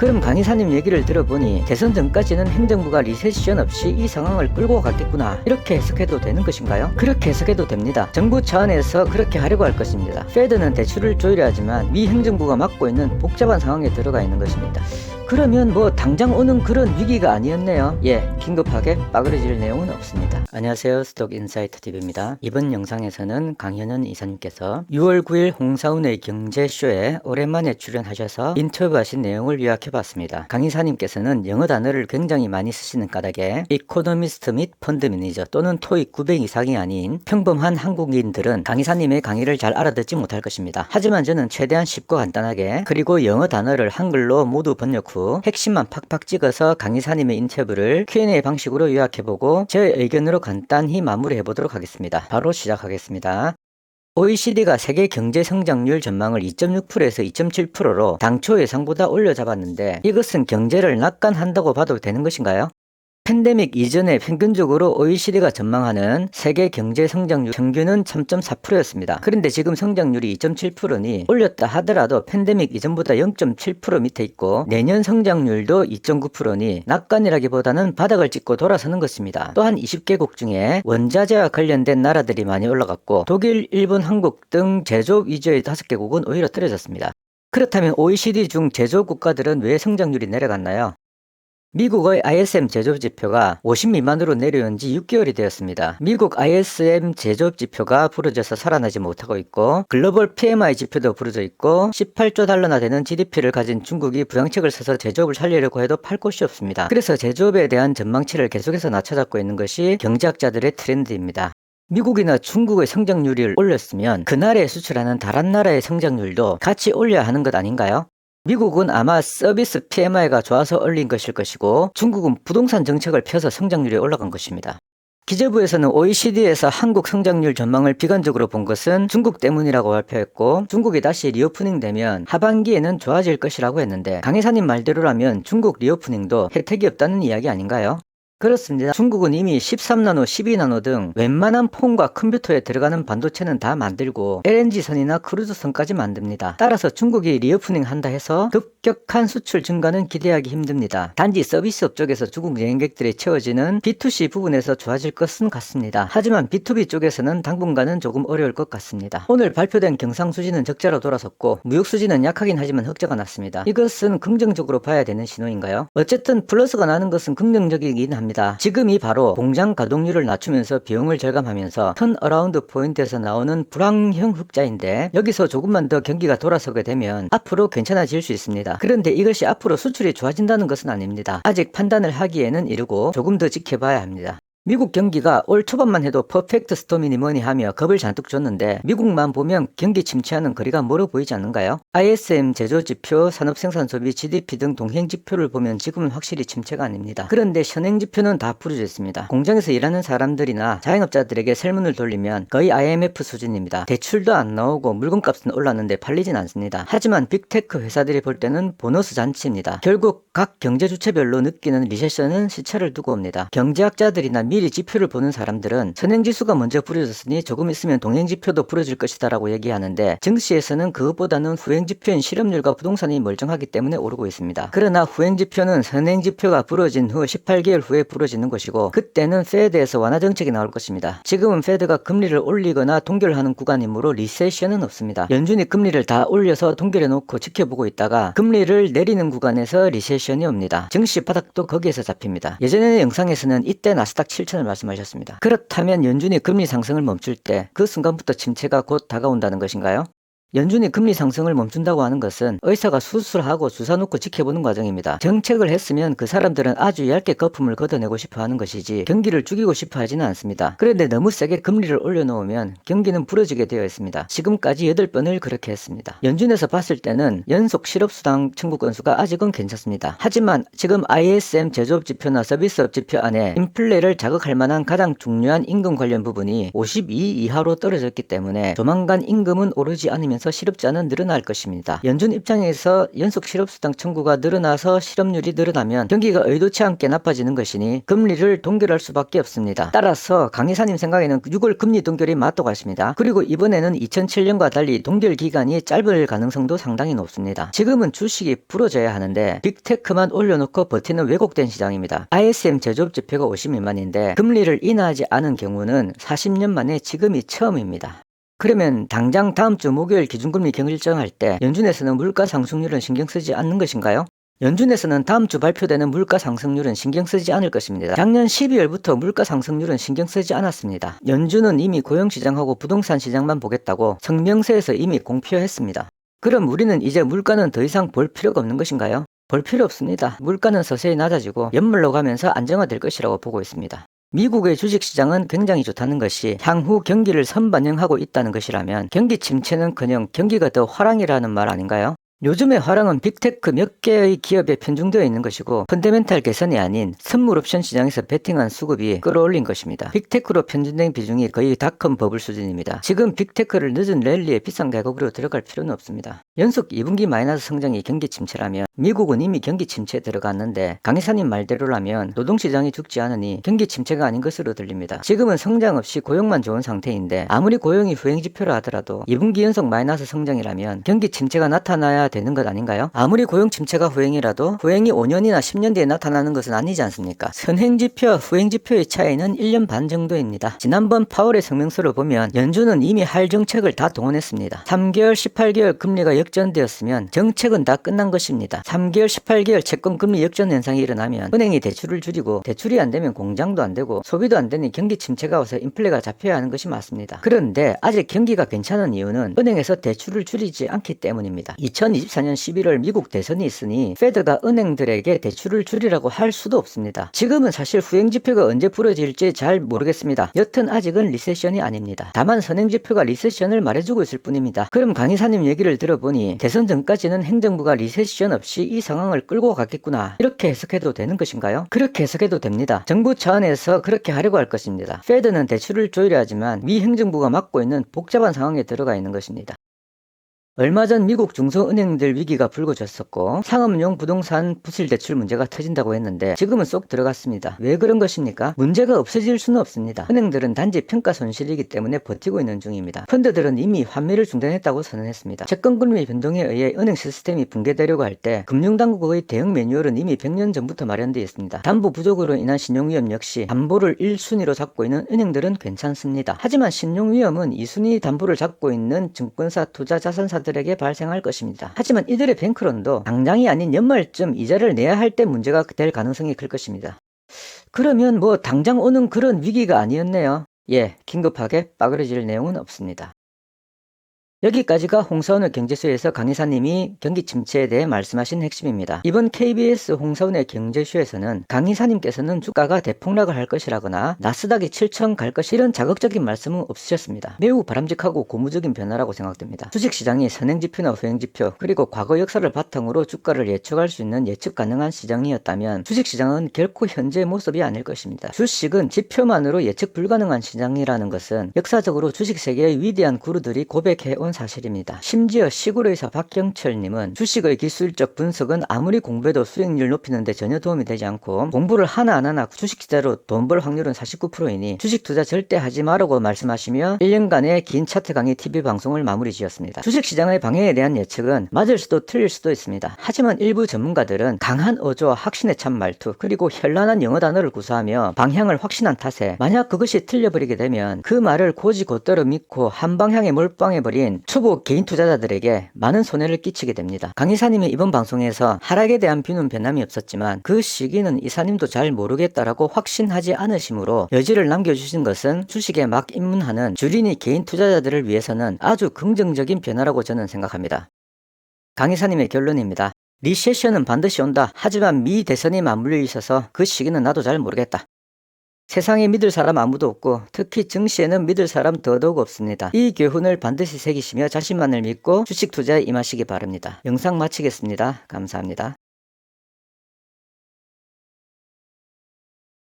그럼 강의사님 얘기를 들어보니 대선 전까지는 행정부가 리세션 없이 이 상황을 끌고 갔겠구나, 이렇게 해석해도 되는 것인가요? 그렇게 해석해도 됩니다. 정부 차원에서 그렇게 하려고 할 것입니다. 페드는 대출을 조율해야 하지만 미 행정부가 맡고 있는 복잡한 상황에 들어가 있는 것입니다. 그러면 뭐 당장 오는 그런 위기가 아니었네요. 긴급하게 빠그러질 내용은 없습니다. 안녕하세요, 스톡인사이트TV입니다. 이번 영상에서는 강현은 이사님께서 6월 9일 홍사운의 경제쇼에 오랜만에 출연하셔서 인터뷰하신 내용을 요약해봤습니다. 강 이사님께서는 영어 단어를 굉장히 많이 쓰시는 까닭에 이코노미스트 및 펀드 매니저 또는 토익 900 이상이 아닌 평범한 한국인들은 강 이사님의 강의를 잘 알아듣지 못할 것입니다. 하지만 저는 최대한 쉽고 간단하게, 그리고 영어 단어를 한글로 모두 번역 후 핵심만 팍팍 찍어서 강의사님의 인터뷰를 Q&A 방식으로 요약해보고 제 의견으로 간단히 마무리해보도록 하겠습니다. 바로 시작하겠습니다. OECD가 세계 경제 성장률 전망을 2.6%에서 2.7%로 당초 예상보다 올려잡았는데 이것은 경제를 낙관한다고 봐도 되는 것인가요? 팬데믹 이전에 평균적으로 OECD가 전망하는 세계 경제 성장률 평균은 3.4%였습니다. 그런데 지금 성장률이 2.7%니 올렸다 하더라도 팬데믹 이전보다 0.7% 밑에 있고 내년 성장률도 2.9%니 낙관이라기보다는 바닥을 찍고 돌아서는 것입니다. 또한 20개국 중에 원자재와 관련된 나라들이 많이 올라갔고 독일, 일본, 한국 등 제조업 위주의 5개국은 오히려 떨어졌습니다. 그렇다면 OECD 중 제조업 국가들은 왜 성장률이 내려갔나요? 미국의 ISM 제조업 지표가 50 미만으로 내려온 지 6개월이 되었습니다. 미국 ISM 제조업 지표가 부러져서 살아나지 못하고 있고 글로벌 PMI 지표도 부러져 있고 18조 달러나 되는 GDP를 가진 중국이 부양책을 써서 제조업을 살리려고 해도 팔 곳이 없습니다. 그래서 제조업에 대한 전망치를 계속해서 낮춰잡고 있는 것이 경제학자들의 트렌드입니다. 미국이나 중국의 성장률을 올렸으면 그 나라에 수출하는 다른 나라의 성장률도 같이 올려야 하는 것 아닌가요? 미국은 아마 서비스 PMI가 좋아서 올린 것일 것이고 중국은 부동산 정책을 펴서 성장률이 올라간 것입니다. 기재부에서는 OECD에서 한국 성장률 전망을 비관적으로 본 것은 중국 때문이라고 발표했고 중국이 다시 리오프닝 되면 하반기에는 좋아질 것이라고 했는데 강 이사님 말대로라면 중국 리오프닝도 혜택이 없다는 이야기 아닌가요? 그렇습니다. 중국은 이미 13나노, 12나노 등 웬만한 폰과 컴퓨터에 들어가는 반도체는 다 만들고 LNG선이나 크루즈선까지 만듭니다. 따라서 중국이 리오프닝 한다 해서 급격한 수출 증가는 기대하기 힘듭니다. 단지 서비스업 쪽에서 중국 여행객들이 채워지는 B2C 부분에서 좋아질 것은 같습니다. 하지만 B2B 쪽에서는 당분간은 조금 어려울 것 같습니다. 오늘 발표된 경상수지는 적자로 돌아섰고 무역수지는 약하긴 하지만 흑자가 났습니다. 이것은 긍정적으로 봐야 되는 신호인가요? 어쨌든 플러스가 나는 것은 긍정적이긴 합니다. 지금이 바로 공장 가동률을 낮추면서 비용을 절감하면서 턴어라운드 포인트에서 나오는 불황형 흑자인데 여기서 조금만 더 경기가 돌아서게 되면 앞으로 괜찮아질 수 있습니다. 그런데 이것이 앞으로 수출이 좋아진다는 것은 아닙니다. 아직 판단을 하기에는 이르고 조금 더 지켜봐야 합니다. 미국 경기가 올 초반만 해도 퍼펙트 스톰이니 뭐니 하며 겁을 잔뜩 줬는데 미국만 보면 경기 침체하는 거리가 멀어 보이지 않는가요? ISM 제조지표, 산업생산소비, GDP 등 동행지표를 보면 지금은 확실히 침체가 아닙니다. 그런데 현행지표는 다 부러져 있습니다. 공장에서 일하는 사람들이나 자영업자들에게 설문을 돌리면 거의 IMF 수준입니다. 대출도 안 나오고 물건값은 올랐는데 팔리진 않습니다. 하지만 빅테크 회사들이 볼 때는 보너스 잔치입니다. 결국 각 경제주체별로 느끼는 리세션은 시차를 두고 옵니다. 경제학자들이나 미리 지표를 보는 사람들은 선행지수가 먼저 부러졌으니 조금 있으면 동행지표도 부러질 것이다 라고 얘기하는데 증시에서는 그것보다는 후행지표인 실업률과 부동산이 멀쩡하기 때문에 오르고 있습니다. 그러나 후행지표는 선행지표가 부러진 후 18개월 후에 부러지는 것이고 그때는 페드에서 완화 정책이 나올 것입니다. 지금은 페드가 금리를 올리거나 동결하는 구간이므로 리세션은 없습니다. 연준이 금리를 다 올려서 동결해 놓고 지켜보고 있다가 금리를 내리는 구간에서 리세션이 옵니다. 증시 바닥도 거기에서 잡힙니다. 예전의 영상에서는 이때 나스닥 7천을 말씀하셨습니다. 그렇다면 연준이 금리 상승을 멈출 때 그 순간부터 침체가 곧 다가온다는 것인가요? 연준이 금리 상승을 멈춘다고 하는 것은 의사가 수술하고 주사 놓고 지켜보는 과정입니다. 정책을 했으면 그 사람들은 아주 얇게 거품을 걷어내고 싶어 하는 것이지 경기를 죽이고 싶어 하지는 않습니다. 그런데 너무 세게 금리를 올려놓으면 경기는 부러지게 되어 있습니다. 지금까지 8번을 그렇게 했습니다. 연준에서 봤을 때는 연속 실업수당 청구 건수가 아직은 괜찮습니다. 하지만 지금 ISM 제조업 지표나 서비스업 지표 안에 인플레를 자극할 만한 가장 중요한 임금 관련 부분이 52 이하로 떨어졌기 때문에 조만간 임금은 오르지 않으면 늘어나면서 실업자는 늘어날 것입니다. 연준 입장에서 연속 실업수당 청구가 늘어나서 실업률이 늘어나면 경기가 의도치 않게 나빠지는 것이니 금리를 동결할 수밖에 없습니다. 따라서 강 이사님 생각에는 6월 금리 동결이 맞다고 하십니다. 그리고 이번에는 2007년과 달리 동결 기간이 짧을 가능성도 상당히 높습니다. 지금은 주식이 부러져야 하는데 빅테크만 올려놓고 버티는 왜곡된 시장입니다. ISM 제조업 지표가 50 미만인데 금리를 인하하지 않은 경우는 40년 만에 지금이 처음입니다. 그러면 당장 다음 주 목요일 기준금리 결정할 때 연준에서는 물가 상승률은 신경 쓰지 않는 것인가요? 연준에서는 다음 주 발표되는 물가 상승률은 신경 쓰지 않을 것입니다. 작년 12월부터 물가 상승률은 신경 쓰지 않았습니다. 연준은 이미 고용시장하고 부동산 시장만 보겠다고 성명서에서 이미 공표했습니다. 그럼 우리는 이제 물가는 더 이상 볼 필요가 없는 것인가요? 볼 필요 없습니다. 물가는 서서히 낮아지고 연말로 가면서 안정화될 것이라고 보고 있습니다. 미국의 주식시장은 굉장히 좋다는 것이 향후 경기를 선반영하고 있다는 것이라면 경기 침체는커녕 경기가 더 화랑이라는 말 아닌가요? 요즘의 화랑은 빅테크 몇 개의 기업에 편중되어 있는 것이고 펀더멘탈 개선이 아닌 선물 옵션 시장에서 베팅한 수급이 끌어올린 것입니다. 빅테크로 편중된 비중이 거의 닷컴 버블 수준입니다. 지금 빅테크를 늦은 랠리에 비싼 가격으로 들어갈 필요는 없습니다. 연속 2분기 마이너스 성장이 경기 침체라면 미국은 이미 경기 침체에 들어갔는데 강 이사님 말대로라면 노동시장이 죽지 않으니 경기 침체가 아닌 것으로 들립니다. 지금은 성장 없이 고용만 좋은 상태인데 아무리 고용이 후행지표라 하더라도 2분기 연속 마이너스 성장이라면 경기 침체가 나타나야 되는 것 아닌가요? 아무리 고용 침체가 후행이라도 후행이 5년이나 10년 뒤에 나타나는 것은 아니지 않습니까? 선행지표와 후행지표의 차이는 1년 반 정도입니다. 지난번 파월의 성명서를 보면 연준은 이미 할 정책을 다 동원했습니다. 3개월, 18개월 금리가 역전되었으면 정책은 다 끝난 것입니다. 3개월, 18개월 채권 금리 역전 현상이 일어나면 은행이 대출을 줄이고 대출이 안 되면 공장도 안 되고 소비도 안 되니 경기 침체가 와서 인플레가 잡혀야 하는 것이 맞습니다. 그런데 아직 경기가 괜찮은 이유는 은행에서 대출을 줄이지 않기 때문입니다. 2024년 11월 미국 대선이 있으니 페드가 은행들에게 대출을 줄이라고 할 수도 없습니다. 지금은 사실 후행지표가 언제 부러질지 잘 모르겠습니다. 여튼 아직은 리세션이 아닙니다. 다만 선행지표가 리세션을 말해주고 있을 뿐입니다. 그럼 강 이사님 얘기를 들어보니 대선 전까지는 행정부가 리세션 없이 이 상황을 끌고 갔겠구나 이렇게 해석해도 되는 것인가요? 그렇게 해석해도 됩니다. 정부 차원에서 그렇게 하려고 할 것입니다. 페드는 대출을 조율해야 하지만 미 행정부가 맡고 있는 복잡한 상황에 들어가 있는 것입니다. 얼마 전 미국 중소은행들 위기가 불거졌었고 상업용 부동산 부실대출 문제가 터진다고 했는데 지금은 쏙 들어갔습니다. 왜 그런 것입니까? 문제가 없어질 수는 없습니다. 은행들은 단지 평가 손실이기 때문에 버티고 있는 중입니다. 펀드들은 이미 환매를 중단했다고 선언했습니다. 채권금리 변동에 의해 은행 시스템이 붕괴되려고 할 때 금융당국의 대응 매뉴얼은 이미 100년 전부터 마련되어 있습니다. 담보 부족으로 인한 신용위험 역시 담보를 1순위로 잡고 있는 은행들은 괜찮습니다. 하지만 신용위험은 2순위 담보를 잡고 있는 증권사 투자자산사들 에게 발생할 것입니다. 하지만 이들의 뱅크론도 당장이 아닌 연말쯤 이자를 내야 할 때 문제가 될 가능성이 클 것입니다. 그러면 뭐 당장 오는 그런 위기가 아니었네요. 예, 긴급하게 빠그러질 내용은 없습니다. 여기까지가 홍사원의 경제쇼에서 강 이사님이 경기 침체에 대해 말씀하신 핵심입니다. 이번 KBS 홍사원의 경제쇼에서는 강 이사님께서는 주가가 대폭락을 할 것이라거나 나스닥이 7천 갈 것 이런 자극적인 말씀은 없으셨습니다. 매우 바람직하고 고무적인 변화라고 생각됩니다. 주식시장이 선행지표나 후행지표 그리고 과거 역사를 바탕으로 주가를 예측할 수 있는 예측 가능한 시장이었다면 주식시장은 결코 현재의 모습이 아닐 것입니다. 주식은 지표만으로 예측 불가능한 시장이라는 것은 역사적으로 주식세계의 위대한 구루들이 고백해온 사실입니다. 심지어 시골의사 박경철님은 주식의 기술적 분석은 아무리 공부해도 수익률 높이는 데 전혀 도움이 되지 않고 공부를 하나하나 주식 투자로 돈 벌 확률은 49%이니 주식 투자 절대 하지 마라고 말씀하시며 1년간의 긴 차트 강의 TV 방송을 마무리 지었습니다. 주식시장의 방향에 대한 예측은 맞을 수도 틀릴 수도 있습니다. 하지만 일부 전문가들은 강한 어조와 확신에 찬 말투 그리고 현란한 영어 단어를 구사하며 방향을 확신한 탓에 만약 그것이 틀려버리게 되면 그 말을 곧이곧대로 믿고 한 방향에 몰빵해버린 초보 개인 투자자들에게 많은 손해를 끼치게 됩니다. 강 이사님이 이번 방송에서 하락에 대한 뷰는 변함이 없었지만 그 시기는 이사님도 잘 모르겠다라고 확신하지 않으시므로 여지를 남겨주신 것은 주식에 막 입문하는 주린이 개인 투자자들을 위해서는 아주 긍정적인 변화라고 저는 생각합니다. 강 이사님의 결론입니다. 리세션은 반드시 온다. 하지만 미 대선이 맞물려 있어서 그 시기는 나도 잘 모르겠다. 세상에 믿을 사람 아무도 없고 특히 증시에는 믿을 사람 더더욱 없습니다. 이 교훈을 반드시 새기시며 자신만을 믿고 주식 투자에 임하시기 바랍니다. 영상 마치겠습니다. 감사합니다.